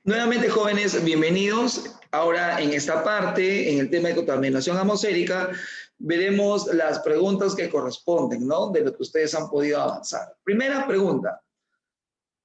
Nuevamente, jóvenes, bienvenidos. Ahora, en esta parte, en el tema de contaminación atmosférica, veremos las preguntas que corresponden, ¿no? De lo que ustedes han podido avanzar. Primera pregunta.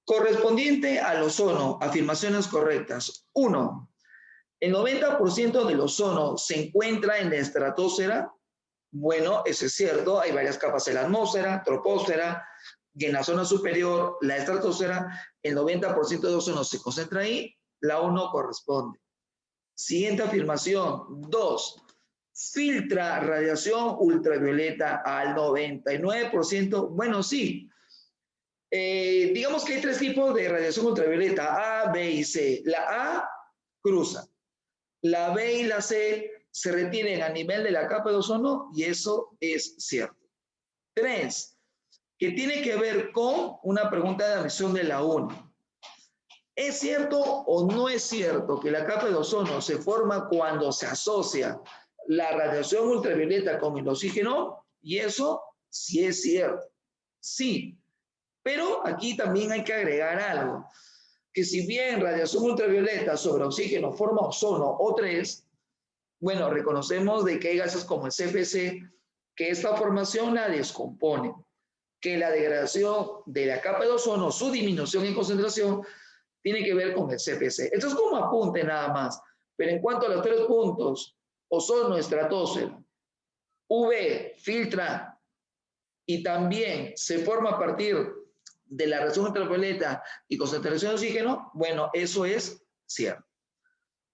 Correspondiente al ozono, afirmaciones correctas. 1. ¿El 90% del ozono se encuentra en la estratosfera? Bueno, eso es cierto. Hay varias capas en la atmósfera, troposfera, y en la zona superior, la estratosfera, el 90% de ozono se concentra ahí. La 1 corresponde. Siguiente afirmación. 2. Filtra radiación ultravioleta al 99%. Bueno, sí. Digamos que hay 3 tipos de radiación ultravioleta, A, B y C. La A cruza. La B y la C se retienen a nivel de la capa de ozono y eso es cierto. 3. Que tiene que ver con una pregunta de admisión de la 1. ¿Es cierto o no es cierto que la capa de ozono se forma cuando se asocia la radiación ultravioleta con el oxígeno? Y eso sí es cierto. Sí. Pero aquí también hay que agregar algo, que si bien radiación ultravioleta sobre oxígeno forma ozono O3, bueno, reconocemos de que hay gases como el CFC, que esta formación la descompone, que la degradación de la capa de ozono, su disminución en concentración, tiene que ver con el CFC. Esto es como apunte nada más, pero en cuanto a los 3 puntos, ozono, estratosfera, UV, filtra, y también se forma a partir de la radiación ultravioleta y concentración de oxígeno, bueno, eso es cierto.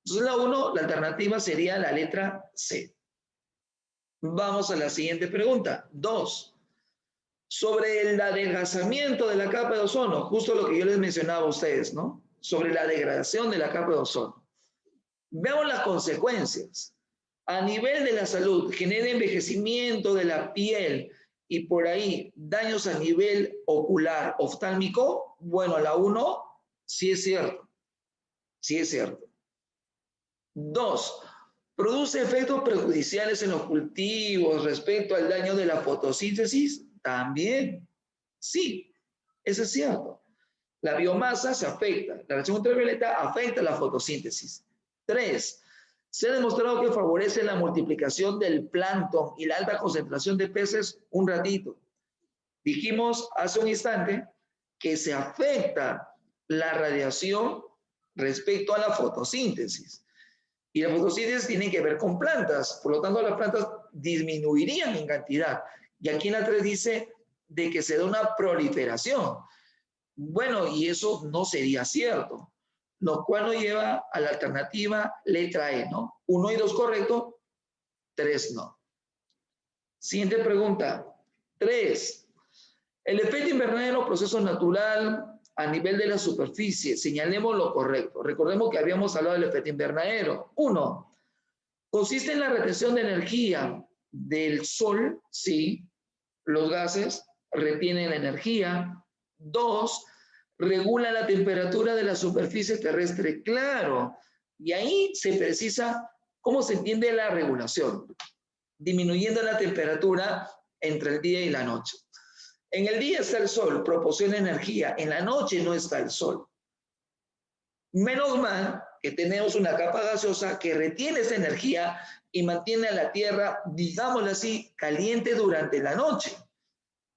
Entonces la 1, la alternativa sería la letra C. Vamos a la siguiente pregunta. 2. Sobre el adelgazamiento de la capa de ozono, justo lo que yo les mencionaba a ustedes, ¿no? Sobre la degradación de la capa de ozono. Veamos las consecuencias. A nivel de la salud, genera envejecimiento de la piel y por ahí daños a nivel ocular, oftálmico. Bueno, la 1 sí es cierto. Sí es cierto. 2. ¿Produce efectos perjudiciales en los cultivos respecto al daño de la fotosíntesis? También. Sí, eso es cierto. La biomasa se afecta. La radiación ultravioleta afecta la fotosíntesis. 3. Se ha demostrado que favorece la multiplicación del plancton y la alta concentración de peces un ratito. Dijimos hace un instante que se afecta la radiación respecto a la fotosíntesis. Y la fotosíntesis tiene que ver con plantas, por lo tanto las plantas disminuirían en cantidad. Y aquí en la 3 dice de que se da una proliferación. Bueno, y eso no sería cierto, lo cual nos lleva a la alternativa letra E, ¿no? 1 y 2 correcto, 3 no. Siguiente pregunta. 3. El efecto invernadero, proceso natural a nivel de la superficie. Señalemos lo correcto. Recordemos que habíamos hablado del efecto invernadero. 1. Consiste en la retención de energía del sol, sí. Los gases retienen la energía. 2. Regula la temperatura de la superficie terrestre. Claro. Y ahí se precisa cómo se entiende la regulación. Disminuyendo la temperatura entre el día y la noche. En el día está el sol, proporciona energía. En la noche no está el sol. Menos mal que tenemos una capa gaseosa que retiene esa energía y mantiene a la Tierra, digámoslo así, caliente durante la noche.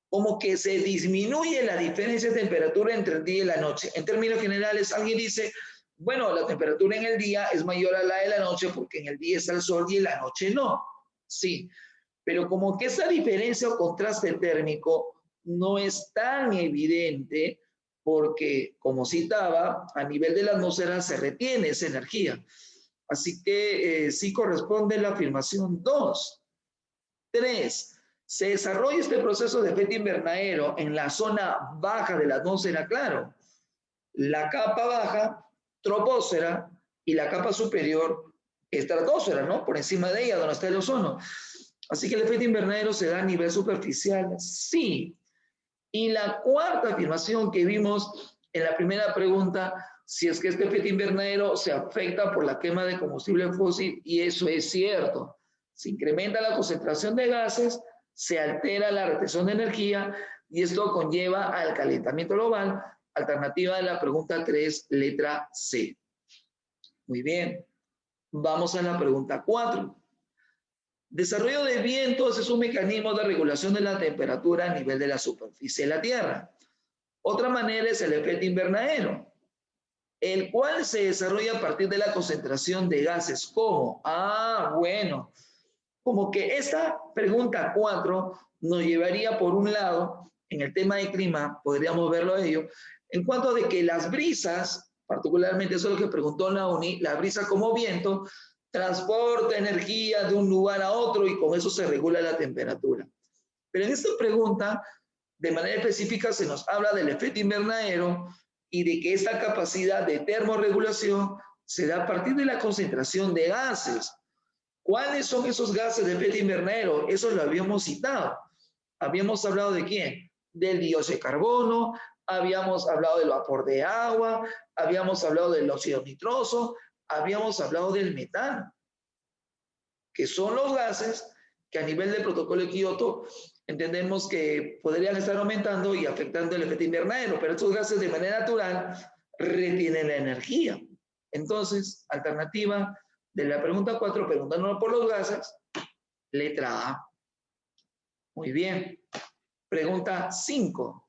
Como que se disminuye la diferencia de temperatura entre el día y la noche. En términos generales, alguien dice, bueno, la temperatura en el día es mayor a la de la noche porque en el día está el sol y en la noche no. Sí, pero como que esa diferencia o contraste térmico no es tan evidente porque, como citaba, a nivel de la atmósfera se retiene esa energía. Así que sí corresponde la afirmación 2. 3. Se desarrolla este proceso de efecto invernadero en la zona baja de la atmósfera, claro. La capa baja, troposfera, y la capa superior, estratosfera, ¿no? Por encima de ella, donde está el ozono. Así que el efecto invernadero se da a nivel superficial, sí. Y la cuarta afirmación que vimos en la primera pregunta, si es que este efecto invernadero se afecta por la quema de combustible fósil, y eso es cierto. Se incrementa la concentración de gases, se altera la retención de energía, y esto conlleva al calentamiento global. Alternativa de la pregunta 3, letra C. Muy bien. Vamos a la pregunta 4. Desarrollo de vientos es un mecanismo de regulación de la temperatura a nivel de la superficie de la Tierra. Otra manera es el efecto invernadero, el cual se desarrolla a partir de la concentración de gases. ¿Cómo? Bueno, como que esta pregunta 4 nos llevaría por un lado, en el tema de clima, podríamos verlo ello, en cuanto de que las brisas, particularmente eso es lo que preguntó la UNI, la brisa como viento, transporta energía de un lugar a otro y con eso se regula la temperatura. Pero en esta pregunta, de manera específica, se nos habla del efecto invernadero y de que esta capacidad de termorregulación se da a partir de la concentración de gases. ¿Cuáles son esos gases de efecto invernadero? Eso lo habíamos citado. Habíamos hablado de quién? Del dióxido de carbono, habíamos hablado del vapor de agua, habíamos hablado del óxido nitroso, habíamos hablado del metano, que son los gases que a nivel del protocolo de Kioto entendemos que podrían estar aumentando y afectando el efecto invernadero, pero estos gases de manera natural retienen la energía. Entonces, alternativa de la pregunta 4, preguntándonos por los gases, letra A. Muy bien. Pregunta 5.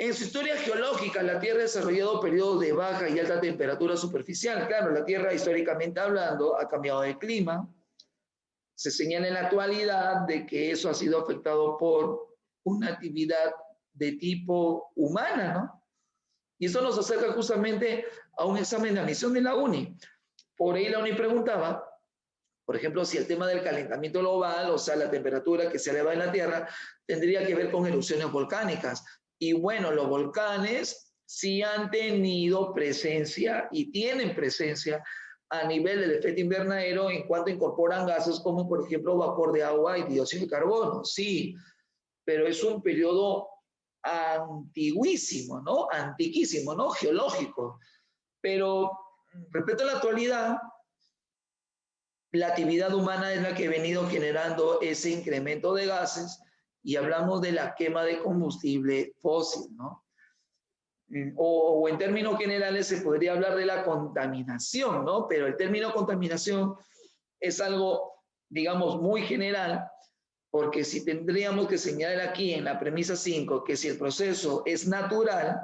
En su historia geológica, la Tierra ha desarrollado periodos de baja y alta temperatura superficial. Claro, la Tierra, históricamente hablando, ha cambiado de clima. Se señala en la actualidad de que eso ha sido afectado por una actividad de tipo humana, ¿no? Y eso nos acerca justamente a un examen de admisión de la UNI. Por ahí la UNI preguntaba, por ejemplo, si el tema del calentamiento global, o sea, la temperatura que se eleva en la Tierra, tendría que ver con erupciones volcánicas. Y bueno, los volcanes sí han tenido presencia y tienen presencia a nivel del efecto invernadero en cuanto incorporan gases como, por ejemplo, vapor de agua y dióxido de carbono. Sí, pero es un periodo antiguísimo, ¿no? Antiquísimo, ¿no? Geológico. Pero respecto a la actualidad, la actividad humana es la que ha venido generando ese incremento de gases y hablamos de la quema de combustible fósil, ¿no? O en términos generales se podría hablar de la contaminación, ¿no? Pero el término contaminación es algo, digamos, muy general, porque si tendríamos que señalar aquí en la premisa 5 que si el proceso es natural,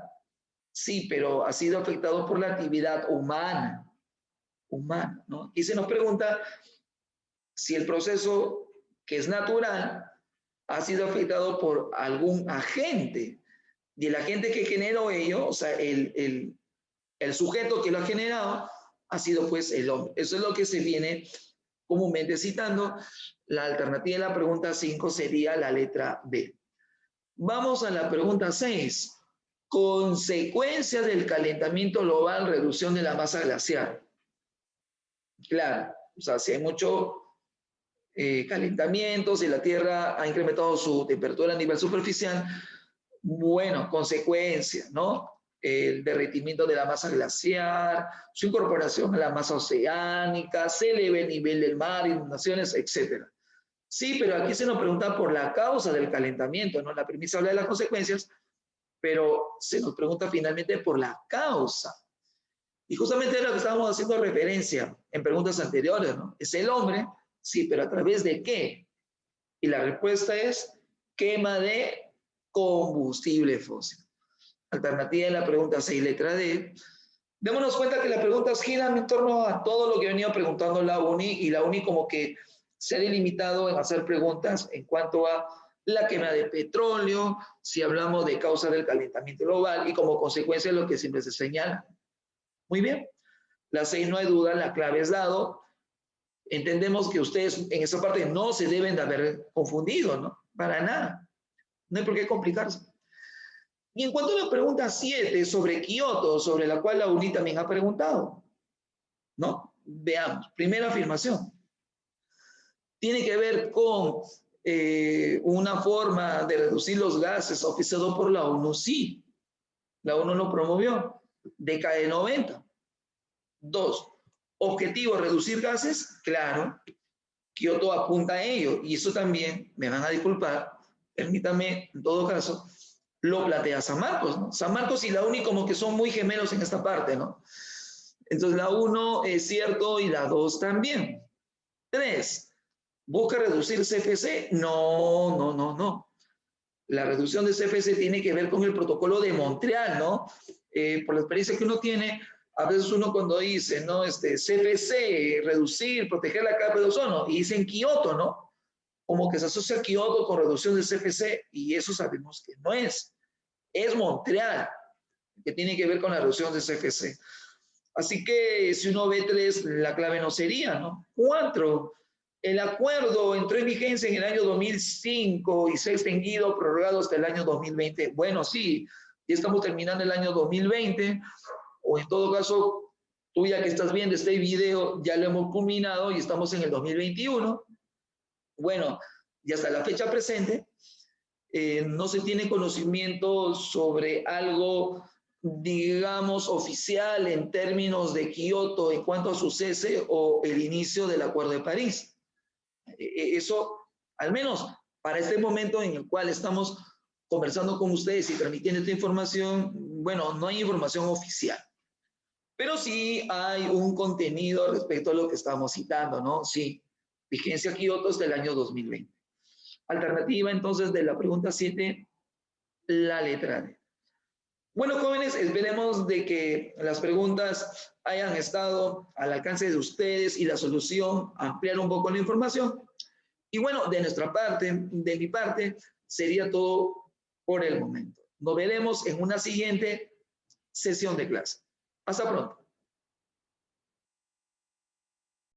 sí, pero ha sido afectado por la actividad humana, ¿no? Y se nos pregunta si el proceso que es natural ha sido afectado por algún agente, y el agente que generó ello, o sea, el sujeto que lo ha generado, ha sido pues el hombre. Eso es lo que se viene comúnmente citando. La alternativa de la pregunta 5 sería la letra B. Vamos a la pregunta 6. Consecuencias del calentamiento global, reducción de la masa glaciar. Claro, o sea, si hay mucho calentamiento, si la Tierra ha incrementado su temperatura a nivel superficial, bueno, consecuencias, ¿no? El derretimiento de la masa glaciar, su incorporación a la masa oceánica, se eleva el nivel del mar, inundaciones, etc. Sí, pero aquí se nos pregunta por la causa del calentamiento, ¿no? La premisa habla de las consecuencias, pero se nos pregunta finalmente por la causa. Y justamente es lo que estábamos haciendo referencia en preguntas anteriores, ¿no? ¿Es el hombre? Sí, pero ¿a través de qué? Y la respuesta es quema de combustible fósil. Alternativa en la pregunta 6, letra D. Démonos cuenta que las preguntas giran en torno a todo lo que venía preguntando la UNI, y la UNI como que se ha delimitado en hacer preguntas en cuanto a la quema de petróleo, si hablamos de causa del calentamiento global y como consecuencia lo que siempre se señala. Muy bien. La 6 no hay duda, la clave es dado. Entendemos que ustedes en esa parte no se deben de haber confundido, ¿no? Para nada. No hay por qué complicarse. Y en cuanto a la pregunta 7 sobre Kioto, sobre la cual la UNI también ha preguntado, ¿no? Veamos. Primera afirmación. Tiene que ver con una forma de reducir los gases oficiado por la ONU. Sí, la ONU lo promovió. Década de 90. 2. Objetivo, reducir gases. Claro. Kioto apunta a ello. Y eso también, me van a disculpar, permítame, en todo caso, lo plantea San Marcos, ¿no? San Marcos y la UNI como que son muy gemelos en esta parte, ¿no? Entonces la 1 es cierto y la 2 también. 3. ¿Busca reducir CFC? No, no, no, no. La reducción de CFC tiene que ver con el protocolo de Montreal, ¿no? Por la experiencia que uno tiene, a veces uno cuando dice, ¿no? CFC, reducir, proteger la capa de ozono, y dicen Kioto, ¿no? Como que se asocia Kioto con reducción de CFC, y eso sabemos que no es. Es Montreal, que tiene que ver con la reducción de CFC. Así que si uno ve 3, la clave no sería, ¿no? 4. El acuerdo entró en vigencia en el año 2005 y se ha extendido, prorrogado hasta el año 2020. Bueno, sí, ya estamos terminando el año 2020, o en todo caso, tú ya que estás viendo este video, ya lo hemos culminado y estamos en el 2021. Bueno, y hasta la fecha presente, no se tiene conocimiento sobre algo, digamos, oficial en términos de Kioto en cuanto a su cese o el inicio del Acuerdo de París. Eso, al menos para este momento en el cual estamos conversando con ustedes y transmitiendo esta información, bueno, no hay información oficial. Pero sí hay un contenido respecto a lo que estamos citando, ¿no? Sí, vigencia Kioto hasta el año 2020. Alternativa, entonces, de la pregunta 7, la letra D. Bueno, jóvenes, esperemos de que las preguntas hayan estado al alcance de ustedes y la solución ampliar un poco la información. Y bueno, de nuestra parte, de mi parte, sería todo por el momento. Nos veremos en una siguiente sesión de clase. Hasta pronto.